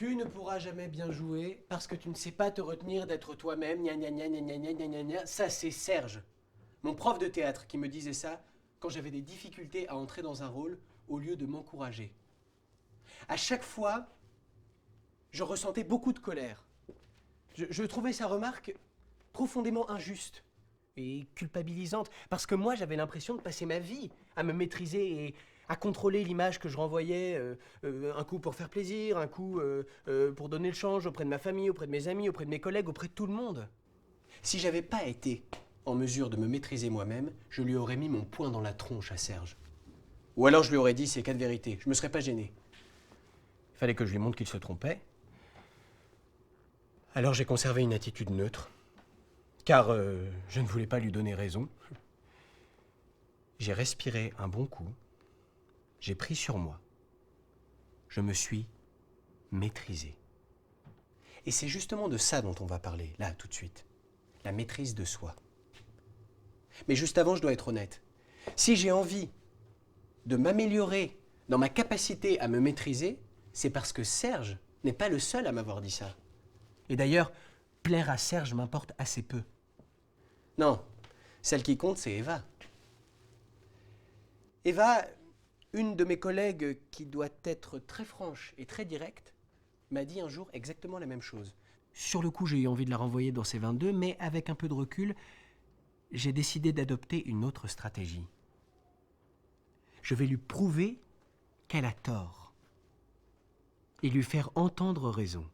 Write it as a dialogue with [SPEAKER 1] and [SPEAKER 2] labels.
[SPEAKER 1] Tu ne pourras jamais bien jouer parce que tu ne sais pas te retenir d'être toi-même, gna gna gna gna gna gna gna gna gna. Ça, c'est Serge, mon prof de théâtre, qui me disait ça quand j'avais des difficultés à entrer dans un rôle au lieu de m'encourager. À chaque fois, je ressentais beaucoup de colère. Je trouvais sa remarque profondément injuste et culpabilisante, parce que moi j'avais l'impression de passer ma vie à me maîtriser et à contrôler l'image que je renvoyais, un coup pour faire plaisir, un coup pour donner le change auprès de ma famille, auprès de mes amis, auprès de mes collègues, auprès de tout le monde. Si j'avais pas été en mesure de me maîtriser moi-même, je lui aurais mis mon poing dans la tronche à Serge. Ou alors je lui aurais dit ces quatre vérités, je me serais pas gêné. Il fallait que je lui montre qu'il se trompait. Alors j'ai conservé une attitude neutre, car je ne voulais pas lui donner raison. J'ai respiré un bon coup, j'ai pris sur moi. Je me suis maîtrisé. Et c'est justement de ça dont on va parler, là, tout de suite. La maîtrise de soi. Mais juste avant, je dois être honnête. Si j'ai envie de m'améliorer dans ma capacité à me maîtriser, c'est parce que Serge n'est pas le seul à m'avoir dit ça. Et d'ailleurs, plaire à Serge m'importe assez peu. Non, celle qui compte, c'est Eva. Eva, une de mes collègues qui doit être très franche et très directe, m'a dit un jour exactement la même chose. Sur le coup, j'ai eu envie de la renvoyer dans ses 22, mais avec un peu de recul, j'ai décidé d'adopter une autre stratégie. Je vais lui prouver qu'elle a tort et lui faire entendre raison.